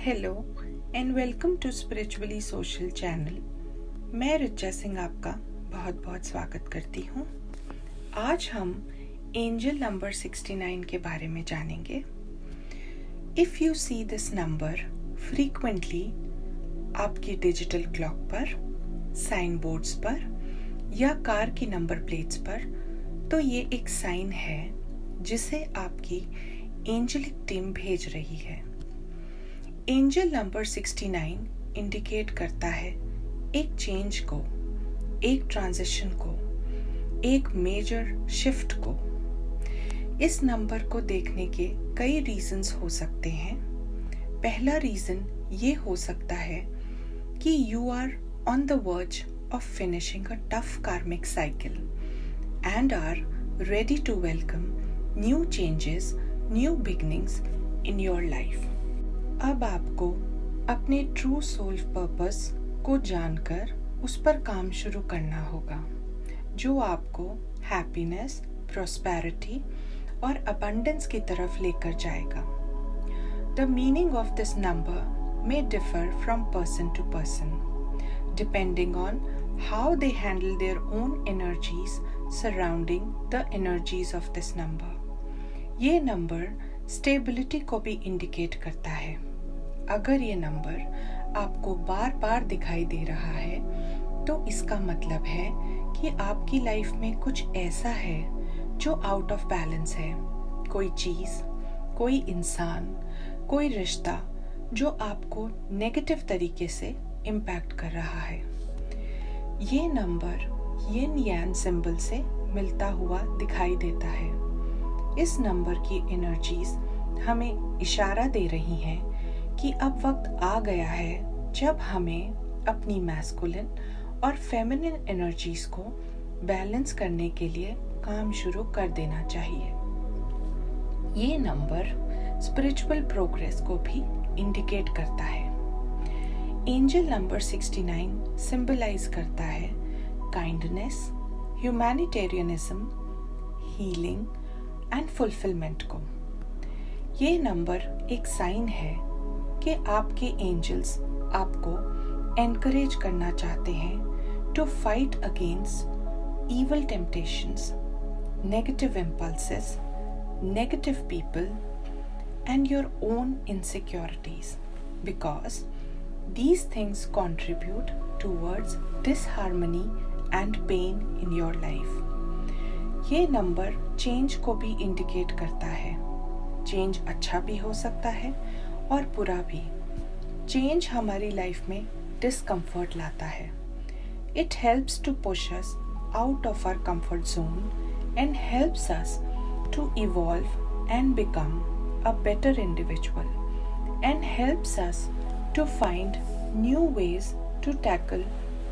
Hello and welcome to spiritually social channel. मैं रिचा सिंह आपका बहुत बहुत स्वागत करती हूँ। आज हम एंजल नंबर 69 के बारे में जानेंगे। If you see this number frequently आपकी डिजिटल क्लॉक पर, साइन बोर्ड्स पर या कार की नंबर प्लेट्स पर, तो ये एक साइन है जिसे आपकी एंजलिक टीम भेज रही है। एंजल नंबर 69 इंडिकेट करता है एक चेंज को, एक ट्रांजिशन को, एक मेजर शिफ्ट को। इस नंबर को देखने के कई रीजंस हो सकते हैं। पहला रीजन ये हो सकता है कि you are on the verge of finishing a tough karmic cycle and are ready to welcome new changes, new beginnings in your life. अब आपको अपने ट्रू सोल पर्पस को जानकर उस पर काम शुरू करना होगा, जो आपको हैप्पीनेस, प्रॉस्पेरिटी और अबंडेंस की तरफ लेकर जाएगा। The meaning of this number may differ from person to person, depending on how they handle their own energies surrounding the energies of this number. ये नंबर स्टेबिलिटी को भी इंडिकेट करता है। अगर ये नंबर आपको बार बार दिखाई दे रहा है तो इसका मतलब है कि आपकी लाइफ में कुछ ऐसा है जो आउट ऑफ बैलेंस है। कोई चीज़, कोई इंसान, कोई रिश्ता जो आपको नेगेटिव तरीके से इम्पैक्ट कर रहा है। ये नंबर यिन यान सिंबल से मिलता हुआ दिखाई देता है। इस नंबर की एनर्जीज हमें इशारा दे रही हैं कि अब वक्त आ गया है जब हमें अपनी मैस्कुलिन और फेमिनिन एनर्जीज को बैलेंस करने के लिए काम शुरू कर देना चाहिए। ये नंबर स्पिरिचुअल प्रोग्रेस को भी इंडिकेट करता है। एंजल नंबर 69 सिंबलाइज करता है kindness, humanitarianism, healing and fulfilment को। ये नंबर एक साइन है कि आपके एंजल्स आपको एनकरेज करना चाहते हैं to fight against evil temptations, negative impulses, negative people and your own insecurities, because these things contribute towards disharmony and pain in your life. ये नंबर चेंज को भी इंडिकेट करता है। चेंज अच्छा भी हो सकता है और बुरा भी। चेंज हमारी लाइफ में डिस्कम्फर्ट लाता है। It helps to push us out of our comfort zone and helps us to evolve and become a better individual and helps us to find new ways to tackle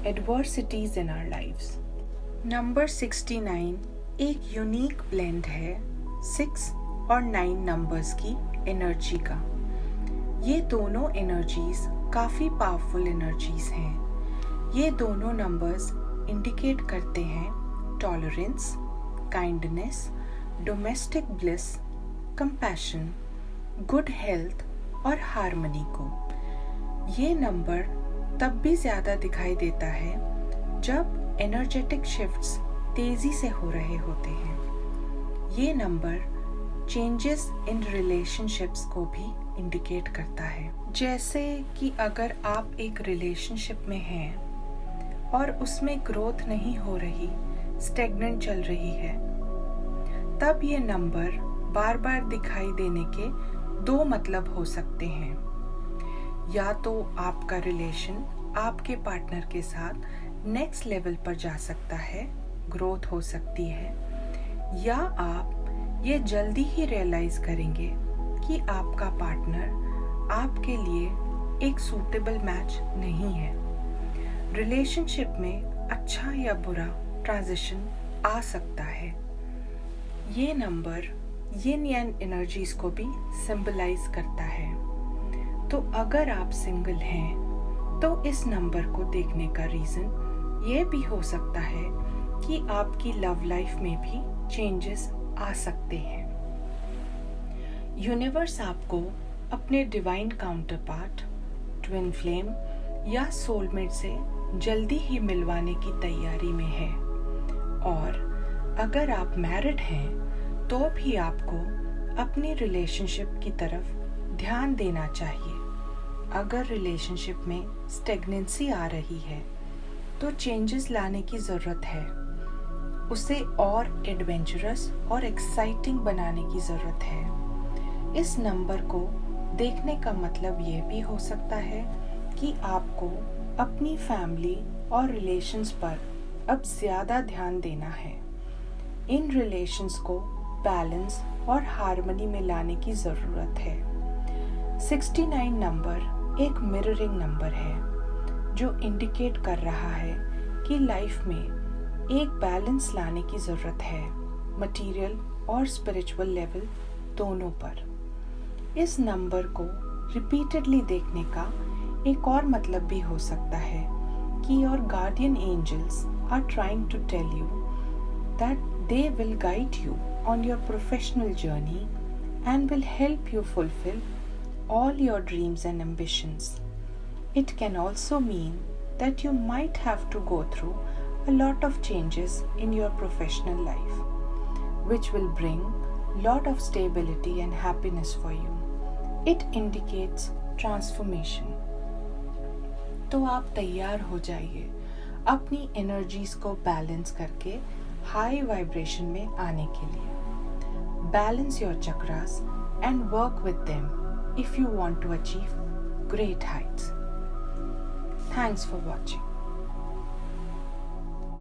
adversities in our lives. Number 69 एक unique blend है 6 और 9 numbers की energy का। ये दोनों energies काफ़ी powerful energies हैं। ये दोनों नंबर्स इंडिकेट करते हैं tolerance, kindness, domestic bliss, compassion, good health और हार्मनी को। ये नंबर तब भी ज़्यादा दिखाई देता है जब एनर्जेटिक शिफ्ट्स तेज़ी से हो रहे होते हैं। ये नंबर चेंजेस इन रिलेशनशिप्स को भी इंडिकेट करता है। जैसे कि अगर आप एक रिलेशनशिप में हैं और उसमें ग्रोथ नहीं हो रही, स्टेगनेंट चल रही है, तब ये नंबर बार बार दिखाई देने के दो मतलब हो सकते हैं। या तो आपका रिलेशन आपके पार्टनर के साथ नेक्स्ट लेवल पर जा सकता है, ग्रोथ हो सकती है, या आप ये जल्दी ही रियलाइज करेंगे कि आपका पार्टनर आपके लिए एक सूटेबल मैच नहीं है। रिलेशनशिप में अच्छा या बुरा ट्रांजिशन आ सकता है। ये नंबर यिन यान एनर्जीज को भी सिंबलाइज करता है। तो अगर आप सिंगल हैं तो इस नंबर को देखने का रीज़न ये भी हो सकता है कि आपकी लव लाइफ में भी चेंजेस आ सकते हैं। यूनिवर्स आपको अपने divine counter part, twin flame या सोलमेट से जल्दी ही मिलवाने की तैयारी में है। और अगर आप मैरिड हैं तो भी आपको अपनी रिलेशनशिप की तरफ ध्यान देना चाहिए। अगर रिलेशनशिप में स्टेगनेंसी आ रही है तो चेंजेस लाने की ज़रूरत है। उसे और एडवेंचरस और एक्साइटिंग बनाने की ज़रूरत है। इस नंबर को देखने का मतलब ये भी हो सकता है कि आपको अपनी फैमिली और रिलेशंस पर अब ज़्यादा ध्यान देना है। इन रिलेशंस को बैलेंस और हार्मनी में लाने की ज़रूरत है। 69 नंबर एक मिररिंग नंबर है जो इंडिकेट कर रहा है कि लाइफ में एक बैलेंस लाने की ज़रूरत है, मटेरियल और स्पिरिचुअल लेवल दोनों पर। इस नंबर को रिपीटेडली देखने का एक और मतलब भी हो सकता है कि your guardian angels are trying to tell you that they will guide you on your professional journey and will help you fulfill all your dreams and ambitions. It can also mean that you might have to go through a lot of changes in your professional life, which will bring lot of stability and happiness for you. It indicates transformation. तो आप तैयार हो जाइए अपनी energies को balance करके high vibration में आने के लिए। Balance your chakras and work with them if you want to achieve great heights. Thanks for watching.